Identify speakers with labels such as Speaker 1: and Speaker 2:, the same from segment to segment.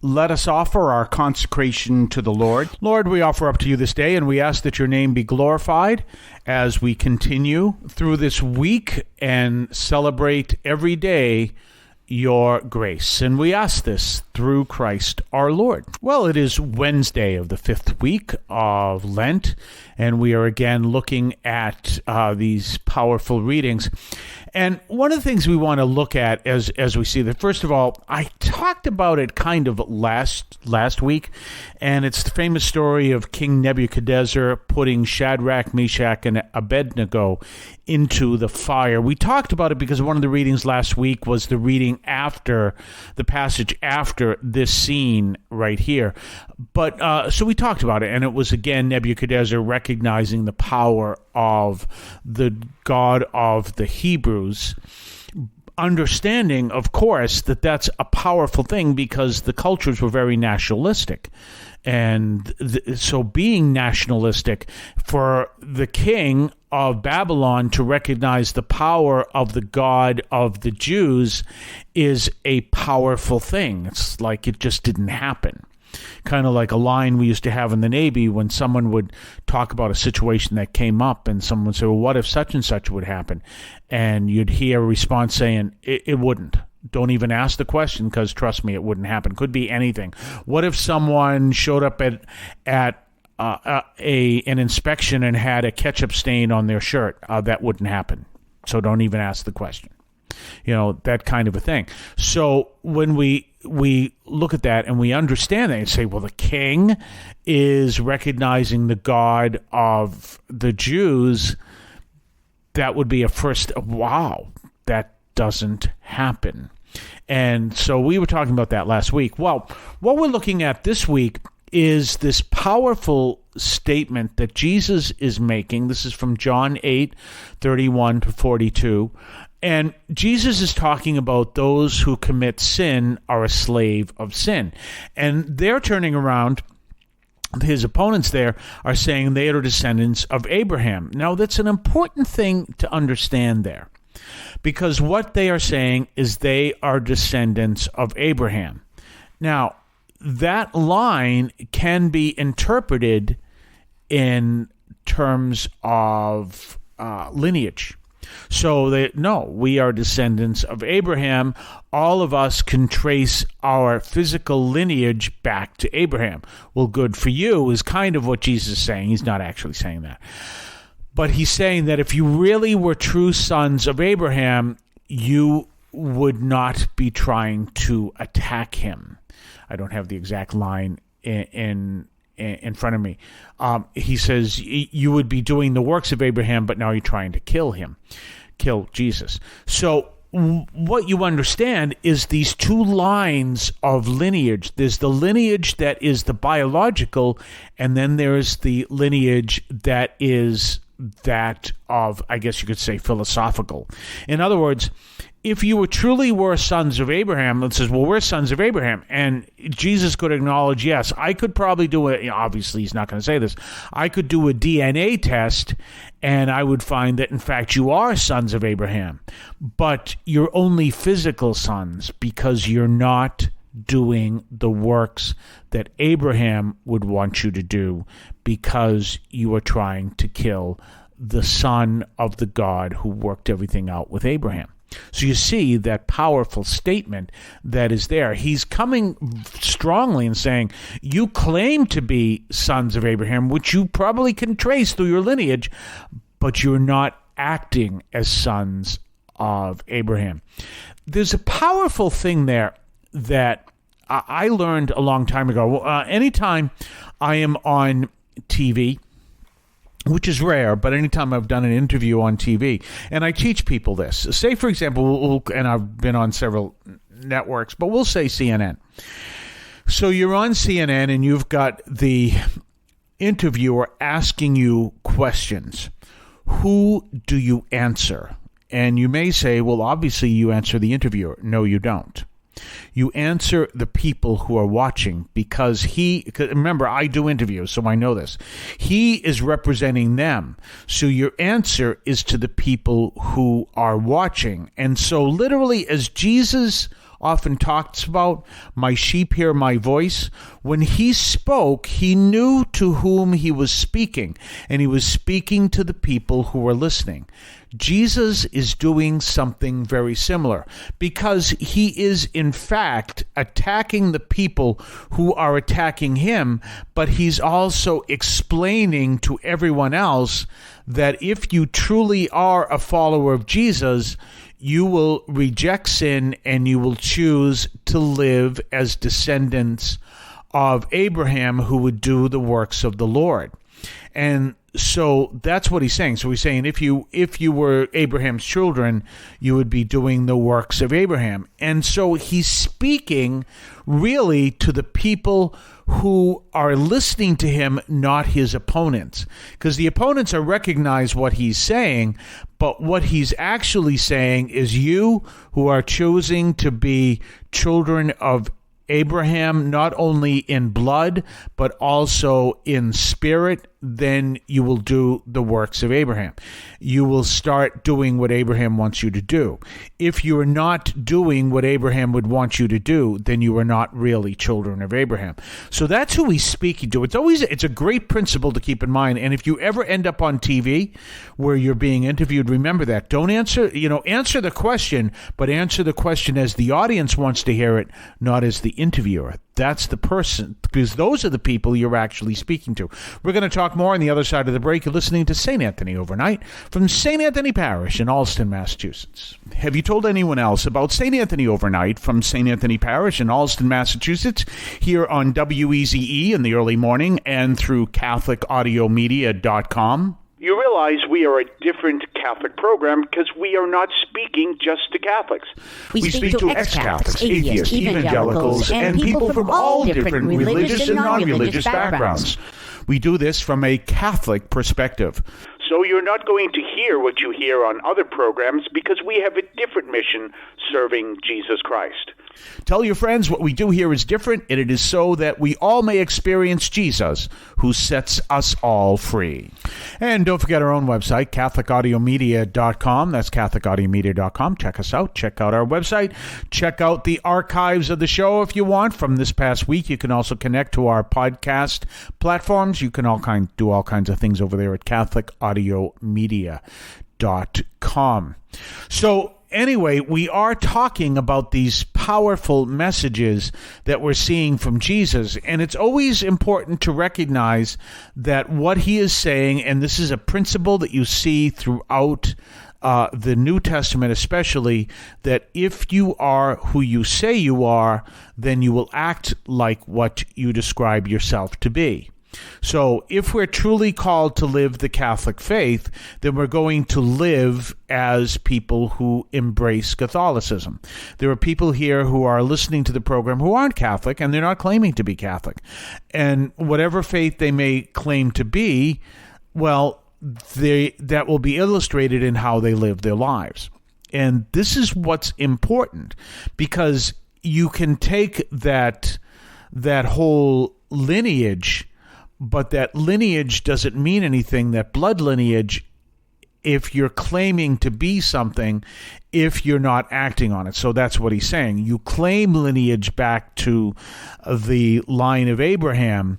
Speaker 1: Let us offer our consecration to the Lord. Lord, we offer up to you this day, and we ask that your name be glorified as we continue through this week and celebrate every day your grace. And we ask this through Christ our Lord. Well, it is Wednesday of the 5th week of Lent, and we are again looking at these powerful readings. And one of the things we want to look at as we see that, first of all, I talked about it kind of last week, and it's the famous story of King Nebuchadnezzar putting Shadrach, Meshach, and Abednego into the fire. We talked about it because one of the readings last week was the reading after the passage after this scene right here. But so we talked about it, and it was again Nebuchadnezzar recognizing the power of the God of the Hebrews, understanding, of course, that that's a powerful thing because the cultures were very nationalistic. And so being nationalistic, for the king of Babylon to recognize the power of the God of the Jews is a powerful thing. It's like it just didn't happen. Kind of like a line we used to have in the Navy when someone would talk about a situation that came up and someone would say, well, what if such and such would happen? And you'd hear a response saying, it wouldn't. Don't even ask the question because, trust me, it wouldn't happen. Could be anything. What if someone showed up at an inspection and had a ketchup stain on their shirt? That wouldn't happen. So don't even ask the question. You know, that kind of a thing. So when we look at that and we understand that and say, well, the king is recognizing the God of the Jews, that would be a first, wow, that doesn't happen. And so we were talking about that last week. Well, what we're looking at this week is this powerful statement that Jesus is making. This is from John 8:31 to 42. And Jesus is talking about those who commit sin are a slave of sin. And they're turning around. His opponents there are saying they are descendants of Abraham. Now, that's an important thing to understand there, because what they are saying is they are descendants of Abraham. Now, that line can be interpreted in terms of lineage. So we are descendants of Abraham. All of us can trace our physical lineage back to Abraham. Well, good for you is kind of what Jesus is saying. He's not actually saying that. But he's saying that if you really were true sons of Abraham, you would not be trying to attack him. I don't have the exact line in front of me. He says you would be doing the works of Abraham, but now you're trying to kill Jesus. So what you understand is these two lines of lineage. There's the lineage that is the biological, and then there's the lineage that is that of, I guess you could say, philosophical. In other words, if you were sons of Abraham, it says, well, we're sons of Abraham. And Jesus could acknowledge, yes, I could probably do obviously he's not going to say this, I could do a DNA test and I would find that, in fact, you are sons of Abraham. But you're only physical sons because you're not doing the works that Abraham would want you to do, because you are trying to kill the son of the God who worked everything out with Abraham. So you see that powerful statement that is there. He's coming strongly and saying, you claim to be sons of Abraham, which you probably can trace through your lineage, but you're not acting as sons of Abraham. There's a powerful thing there that I learned a long time ago. Anytime I am on TV, which is rare, but anytime I've done an interview on TV, and I teach people this. Say, for example, and I've been on several networks, but we'll say CNN. So you're on CNN and you've got the interviewer asking you questions. Who do you answer? And you may say, well, obviously you answer the interviewer. No, you don't. You answer the people who are watching, because remember, I do interviews, so I know this. He is representing them. So your answer is to the people who are watching. And so literally, as Jesus often talks about, my sheep hear my voice. When he spoke, he knew to whom he was speaking, and he was speaking to the people who were listening. Jesus is doing something very similar because he is, in fact, attacking the people who are attacking him, but he's also explaining to everyone else that if you truly are a follower of Jesus, you will reject sin and you will choose to live as descendants of Abraham who would do the works of the Lord. And so that's what he's saying. So he's saying if you were Abraham's children, you would be doing the works of Abraham. And so he's speaking really to the people who are listening to him, not his opponents. Because the opponents are recognize what he's saying, but what he's actually saying is you who are choosing to be children of Abraham, not only in blood, but also in spirit, then you will do the works of Abraham. You will start doing what Abraham wants you to do. If you are not doing what Abraham would want you to do, then you are not really children of Abraham. So that's who he's speaking to. It's a great principle to keep in mind. And if you ever end up on TV where you're being interviewed, remember that. Don't answer the question, but answer the question as the audience wants to hear it, not as the interviewer. That's the person, because those are the people you're actually speaking to. We're going to talk more on the other side of the break. You're listening to St. Anthony Overnight from St. Anthony Parish in Allston, Massachusetts. Have you told anyone else about St. Anthony Overnight from St. Anthony Parish in Allston, Massachusetts, here on WEZE in the early morning and through CatholicAudiomedia.com?
Speaker 2: You realize we are a different Catholic program because we are not speaking just to Catholics.
Speaker 3: We speak to ex-Catholics, atheists, evangelicals, and people from all different religious and non-religious backgrounds.
Speaker 1: We do this from a Catholic perspective.
Speaker 2: So you're not going to hear what you hear on other programs because we have a different mission serving Jesus Christ.
Speaker 1: Tell your friends what we do here is different, and it is so that we all may experience Jesus, who sets us all free. And don't forget our own website, CatholicAudiomedia.com. That's CatholicAudiomedia.com. Check us out. Check out our website. Check out the archives of the show if you want from this past week. You can also connect to our podcast platforms. You can do all kinds of things over there at CatholicAudiomedia.com. So, anyway, we are talking about these powerful messages that we're seeing from Jesus, and it's always important to recognize that what he is saying, and this is a principle that you see throughout the New Testament especially, that if you are who you say you are, then you will act like what you describe yourself to be. So if we're truly called to live the Catholic faith, then we're going to live as people who embrace Catholicism. There are people here who are listening to the program who aren't Catholic, and they're not claiming to be Catholic. And whatever faith they may claim to be, well, that will be illustrated in how they live their lives. And this is what's important, because you can take that whole lineage, but that lineage doesn't mean anything, that blood lineage, if you're claiming to be something, if you're not acting on it. So that's what he's saying. You claim lineage back to the line of Abraham,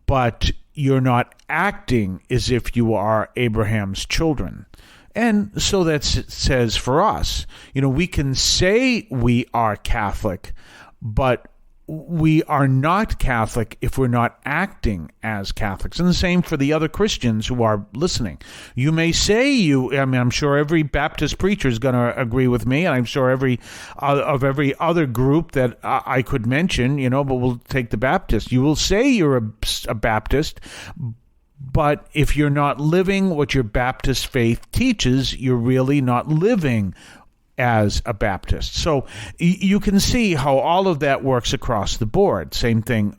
Speaker 1: but you're not acting as if you are Abraham's children. And so that says for us, we can say we are Catholic, but we are not Catholic if we're not acting as Catholics. And the same for the other Christians who are listening. You may say I'm sure every Baptist preacher is going to agree with me, and I'm sure every other group that I could mention, but we'll take the Baptist. You will say you're a Baptist, but if you're not living what your Baptist faith teaches, you're really not living as a Baptist. So you can see how all of that works across the board. Same thing.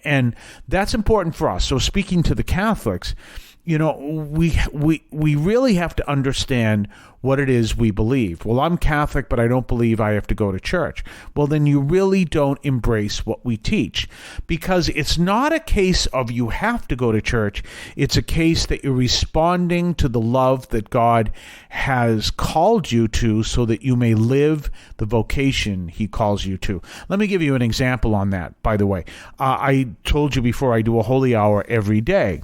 Speaker 1: And that's important for us. So speaking to the Catholics, we really have to understand what it is we believe. Well, I'm Catholic, but I don't believe I have to go to church. Well, then you really don't embrace what we teach, because it's not a case of you have to go to church. It's a case that you're responding to the love that God has called you to so that you may live the vocation he calls you to. Let me give you an example on that, by the way. I told you before, I do a holy hour every day.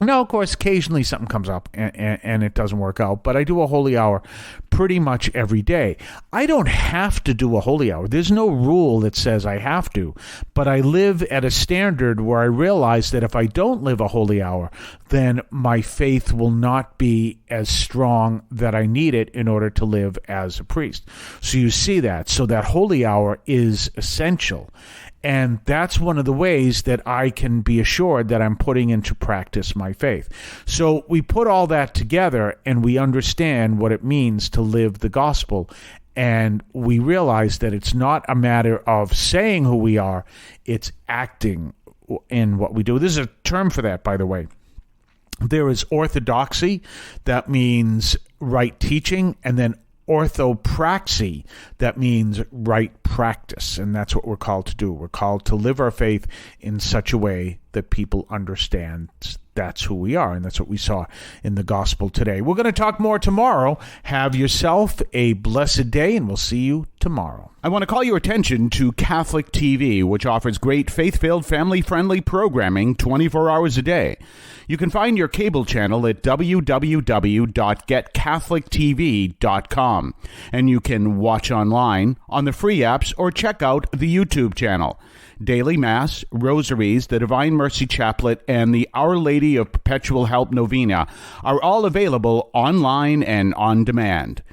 Speaker 1: Now, of course, occasionally something comes up and it doesn't work out, but I do a holy hour pretty much every day. I don't have to do a holy hour. There's no rule that says I have to, but I live at a standard where I realize that if I don't live a holy hour, then my faith will not be as strong that I need it in order to live as a priest. So you see that. So that holy hour is essential. And that's one of the ways that I can be assured that I'm putting into practice my faith. So we put all that together and we understand what it means to live the gospel. And we realize that it's not a matter of saying who we are, it's acting in what we do. There's a term for that, by the way. There is orthodoxy, that means right teaching, and then orthopraxy, that means right practice, and that's what we're called to do. We're called to live our faith in such a way that people understand that's who we are, and that's what we saw in the gospel today. We're going to talk more tomorrow. Have yourself a blessed day, and we'll see you tomorrow. I want to call your attention to Catholic TV, which offers great faith-filled, family-friendly programming 24 hours a day. You can find your cable channel at www.getcatholictv.com, and you can watch online on the free apps or check out the YouTube channel. Daily Mass, Rosaries, the Divine Mercy Chaplet, and the Our Lady of Perpetual Help Novena are all available online and on demand.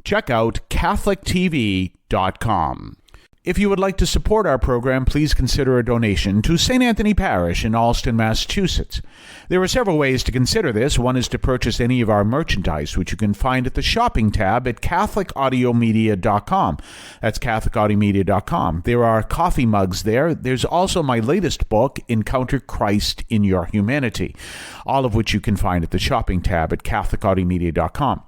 Speaker 1: Check out CatholicTV.com. If you would like to support our program, please consider a donation to St. Anthony Parish in Allston, Massachusetts. There are several ways to consider this. One is to purchase any of our merchandise, which you can find at the shopping tab at CatholicAudiomedia.com. That's CatholicAudiomedia.com. There are coffee mugs there. There's also my latest book, Encounter Christ in Your Humanity, all of which you can find at the shopping tab at CatholicAudiomedia.com.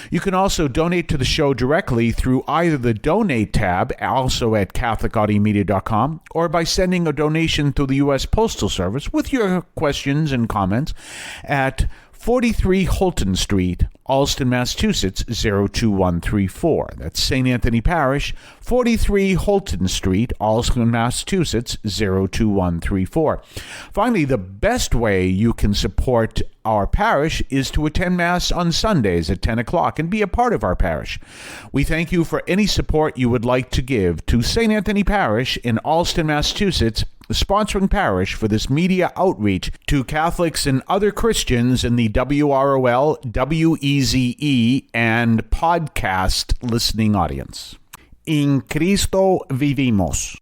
Speaker 1: You can also donate to the show directly through either the Donate tab, also at CatholicAudiomedia.com, or by sending a donation through the U.S. Postal Service with your questions and comments at 43 Holton Street, Allston, Massachusetts, 02134. That's St. Anthony Parish, 43 Holton Street, Allston, Massachusetts, 02134. Finally, the best way you can support our parish is to attend Mass on Sundays at 10 o'clock and be a part of our parish. We thank you for any support you would like to give to St. Anthony Parish in Allston, Massachusetts, the sponsoring parish for this media outreach to Catholics and other Christians in the WROL, WEZE, and podcast listening audience. In Cristo vivimos.